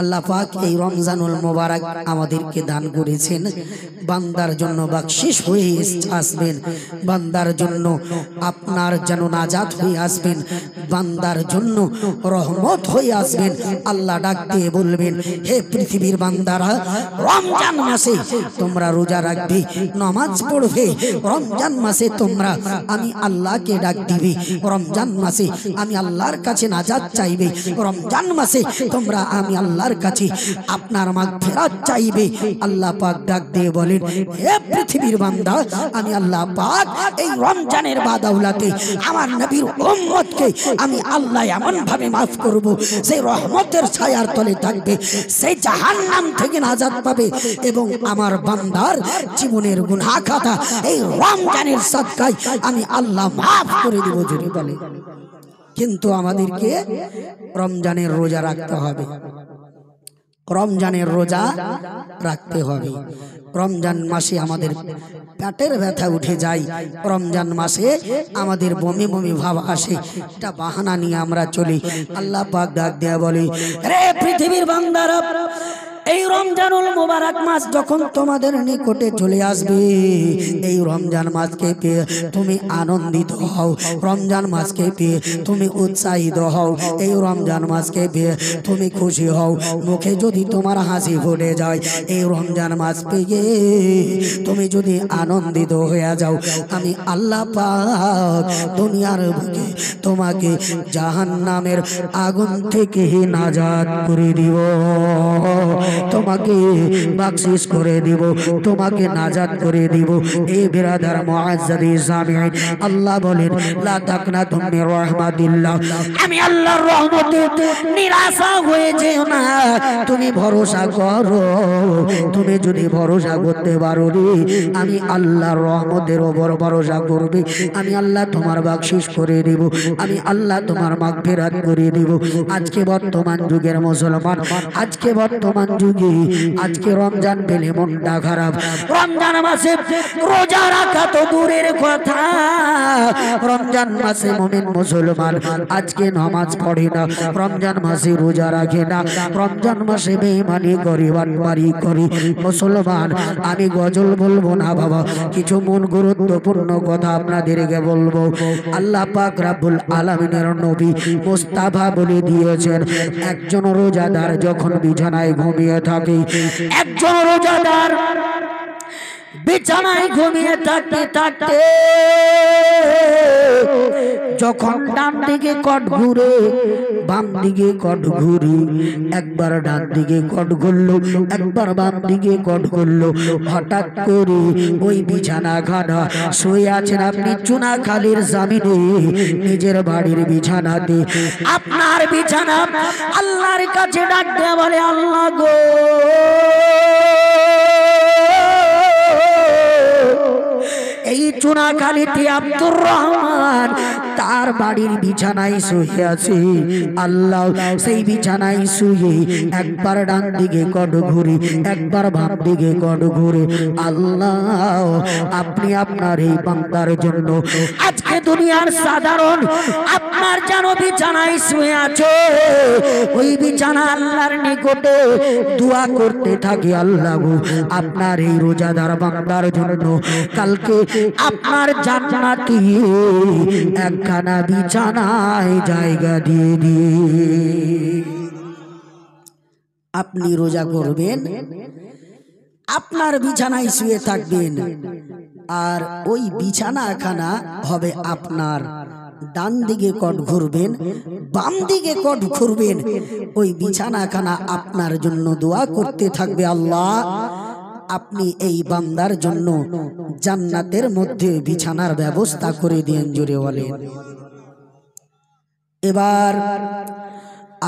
আল্লাহ পাক এই রমজানুল মোবারক আমাদেরকে দান করেছেন, বান্দার জন্য বকশিশ হয়ে আসবেন, বান্দার জন্য আপনার যেন নাজাত হয়ে আসবেন, বান্দার জন্য রহমত হয়ে আসবেন। আল্লাহ ডাক দিয়ে বলবেন, হে পৃথিবীর বান্দারা, রমজান মাসে তোমরা রোজা রাখবে, নামাজ পড়বে, রমজান মাসে তোমরা আমি আল্লাহকে ডাক দিবে, রমজান মাসে আমি আল্লাহর কাছে নাজাত চাইবে, রমজান মাসে তোমরা আমি আল্লাহর কাছে আপনার মাগফিরাত চাইবে। আল্লাহ পাক ডাক দিয়ে বলেন, হে পৃথিবীর বান্দা, আমি আল্লাহ পাক এই রমজানের বাদাউলাতে আমার নবীর উম্মতকে আমি আল্লাহ এমন ভাবে মাফ করব, সেই রহমতের ছায়ার তলে থাকবে, সেই জাহান্নাম থেকে নাজাত পাবে, এবং আমার বান্দার জীবনের গুনাহ খাতা এই রমজানের সদকায় আমি আল্লাহ মাফ করে দেব। জোরে বলে। কিন্তু আমাদেরকে রমজানের রোজা রাখতে হবে, রমজানের রোজা রাখতে হবে। রমজান মাসে আমাদের পেটের ব্যথা উঠে যায়, রমজান মাসে আমাদের বমি বমি ভাব আসে, এটা বাহানা নিয়ে আমরা চলি। আল্লাহ পাক ডাক দেয়া বলে, রে পৃথিবীর বান্দারা, এই রমজানুল মোবারক মাস যখন তোমাদের নিকটে চলে আসবে, এই রমজান মাসকে পেয়ে তুমি আনন্দিত হও, রমজান মাসকে পেয়ে তুমি উৎসাহিত হও, এই রমজান মাসকে পেয়ে তুমি খুশি হও, মুখে যদি তোমার হাসি ফুটে যায়, এই রমজান মাস পেয়ে তুমি যদি আনন্দিত হয়ে যাও, আমি আল্লাহ পাক দুনিয়ার বুকে তোমাকে জাহান্নামের আগুন থেকে নাজাত করে দিব, তোমাকে বকশিশ করে দিব, তোমাকে নাজাত করে দিব। এ বিরাদার মুআজ্জাদি সামিঈন, আল্লাহ বলেন, লা তাকনাতুম মির রাহমাতিল্লাহ, আমি আল্লাহর রহমতে নিরাশা হয়ে যেও না, তুমি ভরসা করো, তুমি যদি ভরসা করতে পারো রে, আমি আল্লাহর রহমতের উপর ভরসা করবে, আমি আল্লাহ তোমার বকশিশ করে দিব, আমি আল্লাহ তোমার মাগফিরাত করে দিব। আজকে বর্তমান যুগের মুসলমান, আজকে বর্তমান যুগে, আজকে রমজান পেলে মনটা খারাপ, রমজান মাসে রোজা রাখা তো দূরের কথা, রমজান মাসে মুমিন মুসলমান আজকে নামাজ পড়ে না, রমজান মাসে রোজা রাখে না, রমজান মাসে বেঈমানি করে, বাটপারি করে। মুসলমান, আমি গজল বলবো না বাবা, কিছু মন গুরুত্বপূর্ণ কথা আপনাদেরকে বলবো। আল্লাহ পাক রব্বুল আলামিনের নবী মুস্তাফা বলে দিয়েছেন, একজন রোজাদার যখন বিছানায় ঘুমিয়ে থাকে, একজন রোজাদার বিছানায় ঘুমিয়ে থাকতে থাকতে যখন ডান দিকে কট ঘুরে, বাম দিকে কট ঘুরে, একবার ডান দিকে কট ঘুরলো, একবার বাম দিকে কট ঘুরলো, হঠাৎ করে ওই বিছানাখানা শুয়ে আছেন আপনি চুনাখালীর জামিনে, নিজের বাড়ির বিছানাতে, আপনার বিছানা আল্লাহর কাছে ডাক দেয়া বলে, আল্লাহ গো, এই চুনাখালীতে আব্দুর রহমান তার বাড়ির বিছানায় শুয়ে আছে, আল্লাহ সেই বিছানায় শুয়ে একবার ডান দিকে কট ঘুরে, একবার বাম দিকে কট ঘুরে, আল্লাহ আপনি আপনার এই বান্দার জন্য আজকে দুনিয়ার সাধারণ আপনার যেন বিছানায় শুয়ে আছে, ওই বিছানা আল্লাহর নিকটে দোয়া করতে থাকে, আল্লাহ গো, আপনার এই রোজাদার বান্দার জন্য কালকে আপনার জান্নাতে একখানা বিছানায় জায়গা দিয়ে দিয়ে আপনি রোজা করবেন, আপনার বিছানায় শুয়ে থাকবেন, আর ওই বিছানাখানা হবে আপনার, ডান দিকে কট ঘুরবেন, বাম দিকে কট ঘুরবেন, ওই বিছানাখানা আপনার জন্য দোয়া করতে থাকবে, আল্লাহ আপনি এই বান্দার জন্য জান্নাতের মধ্যে বিছানার ব্যবস্থা করে দিন। জোরে বলেন। এবার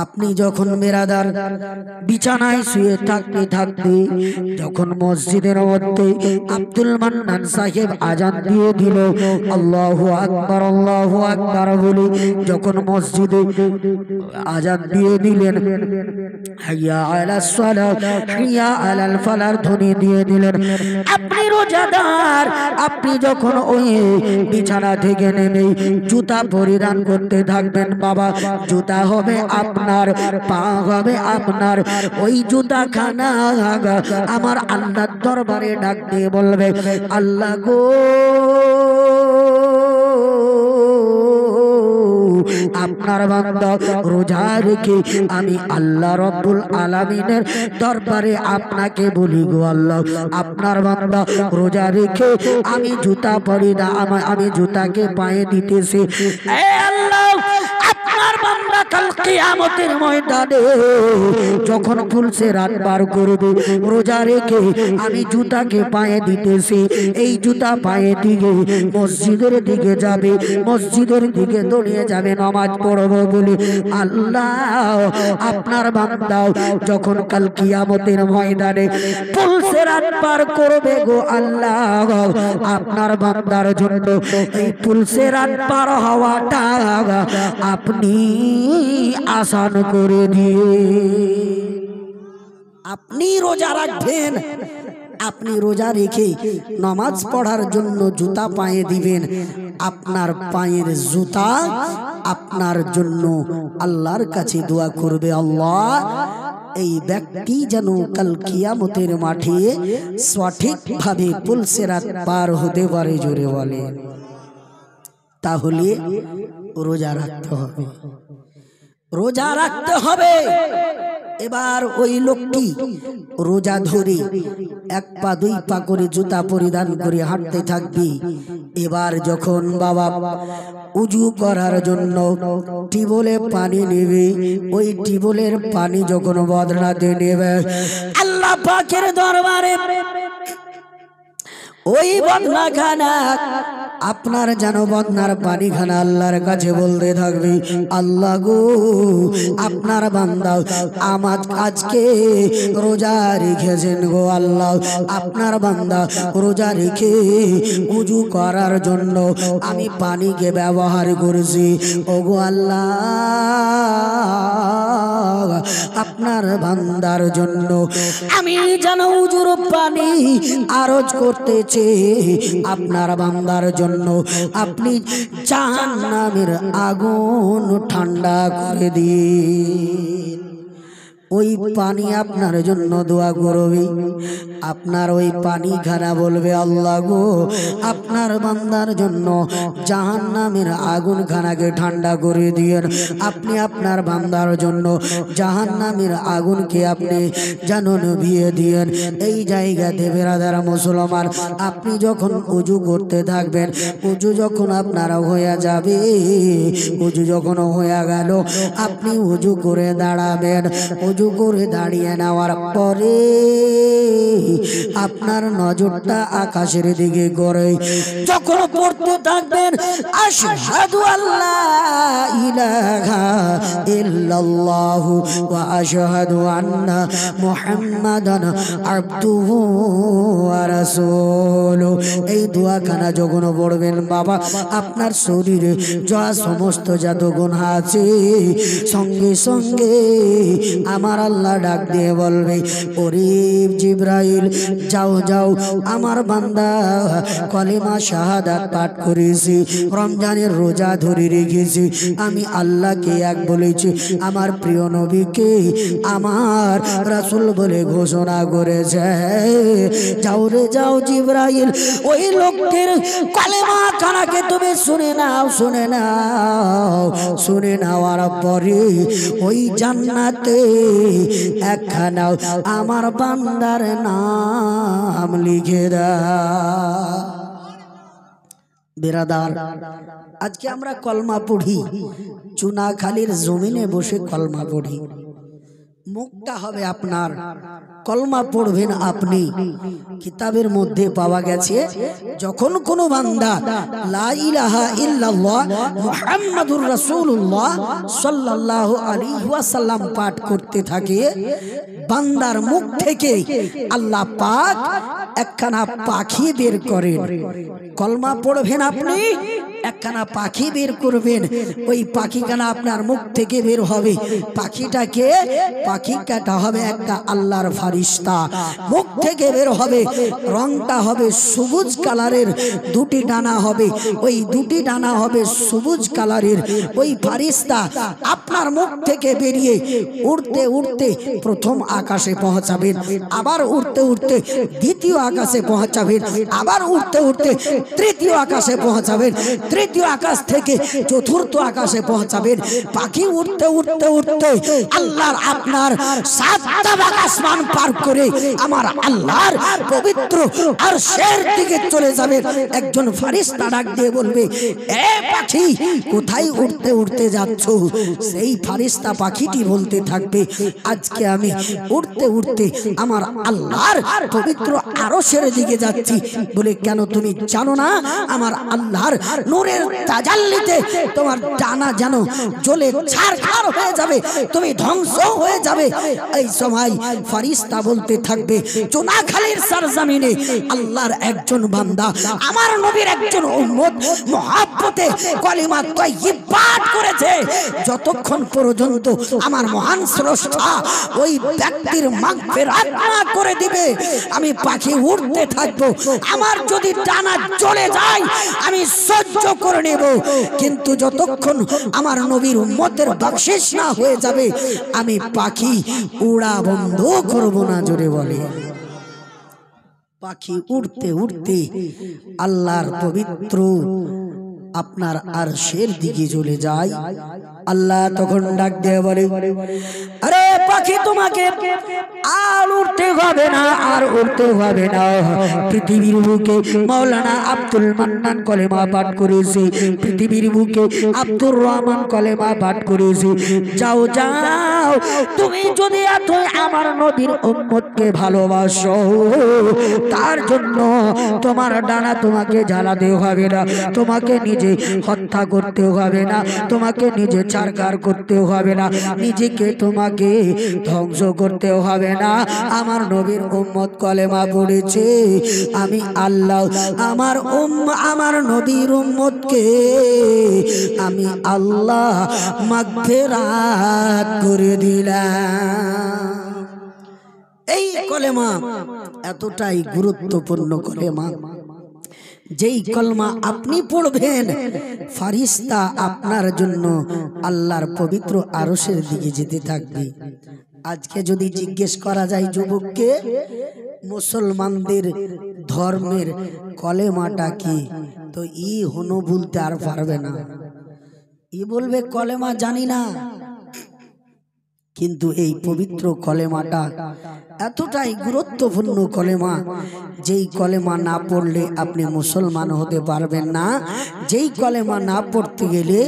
আপনি যখন বেরাদার বিছানায় শুয়ে থাকতে থাকতে যখন মসজিদের মধ্যে আব্দুল মান্নান সাহেব আজান দিয়ে দিল, আল্লাহু আকবার, আল্লাহু আকবার বলে যখন মসজিদে আজান দিয়ে দিলেন, হাইয়া আলাস সালাত, হাইয়া আলাল ফালাহ ধ্বনি দিয়ে দিলেন, আপনি রোজাদার, আপনি যখন ওই বিছানা থেকে নেমে জুতা পরিধান করতে থাকবেন, বাবা জুতা হবে আপনার আপনার, পা হবে আপনার। ওই জুতাখানা আমার আল্লাহর দরবারে ডাক দিয়ে বলবে, আল্লাহ গো, আপনার বান্দা রোজা রেখে আমি আল্লাহ রব্বুল আলামিনের দরবারে আপনাকে বলি গো আল্লাহ, আপনার বান্দা রোজা রেখে আমি জুতা পরি না, আমি জুতাকে পায়ে দিতেছি। এ আল্লাহ, আপনার বান্দা কাল কিয়ামতের ময়দানে যখন ফুলসে রাত পার করবে, রোজা রেখে আমি জুতাকে পায়ে দিতেছি, এই জুতা পায়ে দিকে মসজিদের দিকে যাবে, মসজিদের দিকে দৌড়িয়ে যাবে নামাজ পড়বো বলে। আল্লাহ, আপনার বান্দা যখন কাল কিয়ামতের ময়দানে ফুলসে রাত পার করবে গো আল্লাহ, আপনার বান্দার জন্য এই ফুলসে রাত পার হওয়াটা আপনি আসান করে দিয়ে আপনি রোজা রাখবেন, আপনি রোজা রেখে নামাজ পড়ার জন্য জুতা পায়ে দিবেন। আপনার পায়ের জুতা আপনার জন্য আল্লাহর কাছে দোয়া করবে, আল্লাহ এই ব্যক্তি যেন কাল কিয়ামতের মাঠে সঠিকভাবে পুলসিরাত পার হতে পারে। জোরে বলে। তাহলে রোজা রাখতে হবে, রোজা রাখতে হবে। এবার ওই লোকটি রোজা ধরে এক পা দুই পা করে জুতা পরিধান করে হাঁটতে থাকবে। এবার যখন বাবা উজু করার জন্য টিবলে পানি নেবে, ওই টিবলের পানি যখন বদলাতে নেবে, আল্লাহ পাকের দরবারে ওই বদনাখানা আপনার যেন বদনার পানিখানা আল্লাহর কাছে বলতে থাকবে, আল্লাহ গো, আপনার বান্দা আমার আজকে রোজা রেখেছেন গো আল্লাহ, আপনার বান্দা রোজা রেখে উজু করার জন্য আমি পানিকে ব্যবহার করেছি। ও গো আল্লাহ, আপনার বান্দার জন্য আমি যেন উজুর পানি আরজ করতেছি, আপনার বান্দার জন্য আপনি জাহান্নামের আগুন ঠান্ডা করে দিন। ওই পানি আপনার জন্য দোয়া করবে, আপনার ওই পানি খানা বলবে, আল্লাহ গো, আপনার বান্দার জন্য জাহান্নামের আগুন খানাকে ঠান্ডা করে দিয়েন। আপনি আপনার বান্দার জন্য জাহান্নামের আগুনকে আপনি যেন নিভিয়ে দিয়েন। এই জায়গাতে বেরাদার মুসলমান, আপনি যখন উজু করতে থাকবেন, উজু যখন আপনারা হয়ে যাবে, উজু যখন হয়ে গেল, আপনি উজু করে দাঁড়াবেন। উজু করে দাঁড়িয়ে নেওয়ার পরে আপনার নজরটা আকাশের দিকে করে যখন পড়তে থাকবেন, আশহাদু আল্লা ইলাহা ইল্লাল্লাহু ওয়া আশহাদু আন্না মুহাম্মাদান আবদুহু ওয়া রাসূলুহু, এই দোয়াখানা যখন পড়বেন বাবা, আপনার শরীরে যা সমস্ত যত গুনাহ আছে সঙ্গে সঙ্গে আমার আল্লাহ ডাক দিয়ে বলবে, ওরে জিবরাইল, যাও যাও, আমার বান্দা কলেমা শাহাদাত পাঠ করেছি, রমজানের রোজা ধরে রেখেছি, আমি আল্লাহকে এক বলেছি, আমার প্রিয় নবীকে আমার রাসূল বলে ঘোষণা করেছে। যাও রে যাও জিবরাইল, ওই লোকটির কলেমা খানাকে তুমি শুনে নাও, শুনে নাও, শুনে নেওয়ার পরে ওই জান্নাতে একখানা আমার বান্দার নাম লিখে দাও। বেরাদার, আজকে আমরা কলমা পড়ি, চুনাখালীর জমিনে বসে কলমা পড়ি। মুখটা হবে আপনার, কলমা পড়বেন আপনি। কিতাবের মধ্যে পাওয়া গেছে, যখন কোনো বান্দা লা ইলাহা ইল্লাল্লাহ মুহাম্মাদুর রাসূলুল্লাহ সাল্লাল্লাহু আলাইহি ওয়াসাল্লাম পাঠ করতে থাকে, বান্দার মুখ থেকে আল্লাহ পাক একখানা পাখি বের করেন। কলমা পড়বেন আপনি, একখানা পাখি বের করবেন, ওই পাখিখানা আপনার মুখ থেকে বের হবে। পাখিটাকে পাখি কাটা হবে একটা আল্লাহর ফারিস্তা, মুখ থেকে বের হবে, রংটা হবে সবুজ কালারের, দুটি ডানা হবে, ওই দুটি ডানা হবে সবুজ কালারের। ওই ফারিস্তা আপনার মুখ থেকে বেরিয়ে উড়তে উড়তে প্রথম আকাশে পৌঁছাবেন, আবার উড়তে উড়তে দ্বিতীয় আকাশে পৌঁছাবেন, আবার উড়তে উড়তে তৃতীয় আকাশে পৌঁছাবেন, তৃতীয় আকাশ থেকে চতুর্থ আকাশে পৌঁছাবেন। পাখি উড়তে উড়তে উড়তে আল্লাহর আপনার সাতটা আসমান পার করে আমার আল্লাহর পবিত্র আরশের দিকে চলে যাবে। একজন ফারিস্তা ডাক দিয়ে বলবে, এ পাখি কোথায় উড়তে উড়তে যাচ্ছ? সেই ফারিস্তা পাখিটি বলতে থাকবে, আজকে আমি উড়তে উড়তে আমার আল্লাহর পবিত্র আরশের দিকে যাচ্ছি। বলে, কেন তুমি জানো না আমার আল্লাহর নূরের তাজাল্লিতে তোমার ডানা যেন জ্বলে ছারখার হয়ে যাবে, তুমি ধ্বংস হয়ে যাবে। এই সময় ফারিস্তা বলতে থাকবে, চুনাখালীর সরজমিনে আল্লাহর একজন বান্দা, আমার নবীর একজন উম্মত মুহাব্বতে কলিমা তাইয়্যিব পাঠ করেছে, যতক্ষণ পর্যন্ত আমার মহান স্রষ্টা ওই ব্যক্তির মাগফিরাত না করে দিবে আমি পাখি উড়তে থাকবো। আমার যদি ডানা চলে যায় আমি সহ্য করে নেব, কিন্তু যতক্ষণ আমার নবীর উম্মতের বখশিশ না হয়ে যাবে আমি পাখি উড়া বন্ধ করব না। জোরে বলে। পাখি উড়তে উড়তে আল্লাহর পবিত্র আপনার আরশের দিকে চলে যায়। আল্লাহ তখন ডাক দিয়ে বলে, আরে পাখি তোমাকে আর উড়তে হবে না, আর উড়তে হবে না। পৃথিবীর বুকে মাওলানা আব্দুল মান্নান কলেমা পাঠ করেছে, পৃথিবীর বুকে আব্দুর রহমান কলেমা পাঠ করেছে। যাও যাও, তুমি যদি এতই আমার নবীর উম্মতকে ভালোবাসো, তার জন্য তোমার ডানা তোমাকে জ্বালাতে হবে না, তোমাকে নিজে হত্যা করতে হবে না, তোমাকে নিজে ছারখার করতে হবে না, নিজেকে তোমাকে ধ্বংস করতে হবে না। আমার নবীর উম্মত কলেমা পড়েছে, আমি আল্লাহ আমার নবীর উম্মতকে আমি আল্লাহ মাগফিরাত করে দিলাম। এই কলেমা এতটাই গুরুত্বপূর্ণ কলেমা, যেই কলমা আপনি পড়বেন ফারিস্তা আপনার জন্য আল্লাহর পবিত্র আরশের দিকে যেতে থাকবে। আজকে যদি জিজ্ঞেস করা যায় যুবককে, মুসলমানদের ধর্মের কলেমাটা কি, তো ই হনো বলতে আর পারবে না, ই বলবে কলেমা জানি না। কিন্তু এই পবিত্র কলেমাটা এতটাই গুরুত্বপূর্ণ কলেমা, যেই কলেমা না পড়লে আপনি মুসলমান হতে পারবেন না, যেই কলেমা না পড়তে গেলে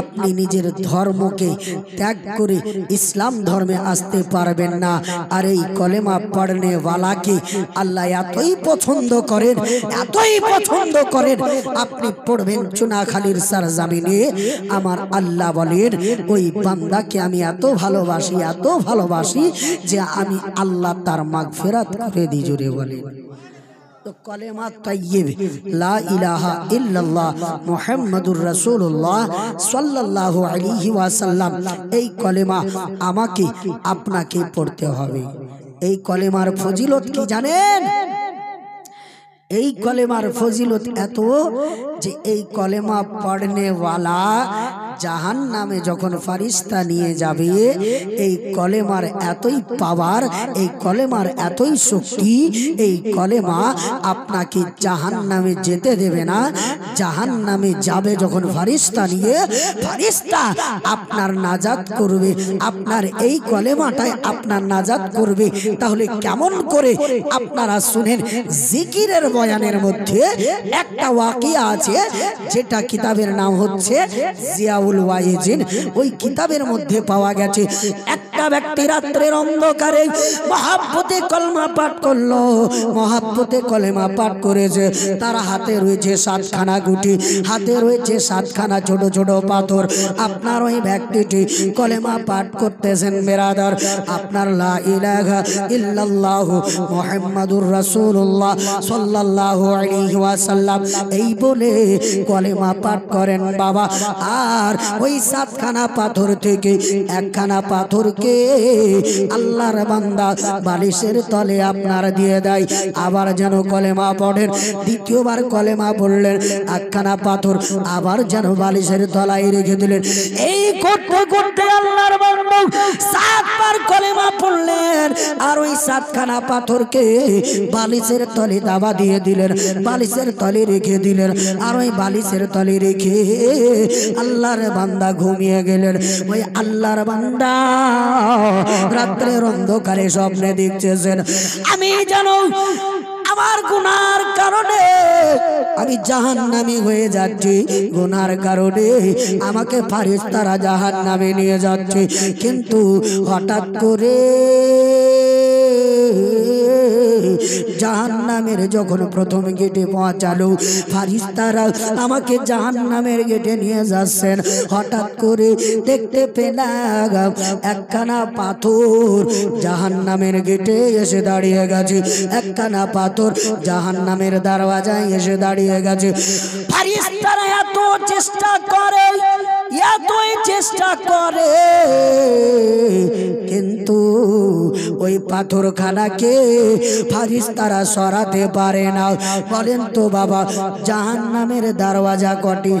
আপনি নিজের ধর্মকে ত্যাগ করে ইসলাম ধর্মে আসতে পারবেন না। আর এই কলেমা পড়নে ওয়ালাকে আল্লাহ এতই পছন্দ করেন, এতই পছন্দ করেন, আপনি পড়বেন চুনাখালীর সরজমিনে আমার আল্লাহ বলেন, ওই বান্দাকে আমি এত ভালোবাসি, এত ভালোবাসি যে আমি আল্লাহ তার মাগফিরাত করে দিই। জোরে বলেন। তো কলেমা তাইয়্যিব লা ইলাহা ইল্লাল্লাহ মুহাম্মাদুর রাসূলুল্লাহ সাল্লাল্লাহু আলাইহি ওয়াসাল্লাম, এই কলেমা আমাকে আপনাকে পড়তে হবে। এই কলেমার ফজিলত কি জানেন? এই কলেমার ফজিলত এত যে এই কলেমা পড়নে ওয়ালা জাহান নামে যখন ফারিস্তা নিয়ে যাবে, এই কলেমার এতই পাওয়ার, এই কলেমার এতই শক্তি, এই কলেমা আপনাকে জাহান নামে যেতে দেবে না। জাহান নামে যাবে যখন ফারিস্তা নিয়ে, ফারিস্তা আপনার নাজাত করবে, আপনার এই কলেমাটাই আপনার নাজাত করবে। তাহলে কেমন করে আপনারা শুনেন, জিকিরের বয়ানের মধ্যে একটা ওয়াকিয়া আছে, যেটা কিতাবের নাম হচ্ছে জিয়াউল ওয়াইজিন। ওই কিতাবের মধ্যে পাওয়া গেছে, একটা ব্যক্তি রাত্রের অন্ধকারে মহাব্বতে কলমা পাঠ করলো, মহাব্বতে কলেমা পাঠ করেছে। তার হাতে রয়েছে 7খানা গুটি, হাতে রয়েছে 7খানা ছোট ছোট পাথর। আপনার ওই ব্যক্তিটি কলেমা পাঠ করতেছেন বেরাদার, আপনার লা ইলাহা ইল্লাল্লাহু মুহাম্মাদুর রাসূলুল্লাহ সাল্লাল্লাহু আলাইহি ওয়াসাল্লাম এই বলে কলেমা পাঠ করেন বাবা। আর ওই 7খানা পাথর থেকে একখানা পাথরকে আল্লাহর বান্দা বালিশের তলে আপনার দিয়ে দেয়। আবার যেন কলেমা পড়েন, দ্বিতীয়বার কলেমা পড়লেন, একখানা পাথর আবার যেন বালিশের তলায় রেখে দিলেন। এই করতে করতে আল্লাহর বান্দা 7বার কলেমা পড়লেন, আর ওই 7খানা পাথরকে বালিশের তলে দাবা দিয়ে দিলেন, বালিশের তলে রেখে দিলেন। আর ওই বালিশের তলে রেখে আল্লাহর বান্দা ঘুমিয়ে গেলেন। ওই আল্লাহর বান্দা রাত্রের অন্ধকারে স্বপ্নে দেখতেছেন, আমি জানো আমার গুনার কারণে আমি জাহান্নামী হয়ে যাচ্ছি, গুনার কারণে আমাকে ফারিস্তারা জাহান্নামে নিয়ে যাচ্ছে। কিন্তু হঠাৎ করে জাহান্নামের যখন প্রথম গেটে পৌঁছালো, ফারিস্তারা আমাকে জাহান্নামের গেটে নিয়ে যাচ্ছেন। হঠাৎ করে দেখতে পেলাম একখানা পাথর জাহান্নামের গেটে এসে দাঁড়িয়ে গেছে, একখানা পাথর জাহান্নামের দরওয়াজায় এসে দাঁড়িয়ে গেছে। ফারিস্তারা এত চেষ্টা করে, এতই চেষ্টা করে, কিন্তু ওই পাথরখানাকে ফারিস্তারা সরাতে পারে না। বলেন তো বাবা, জাহান্নামের দরওয়াজা কটি?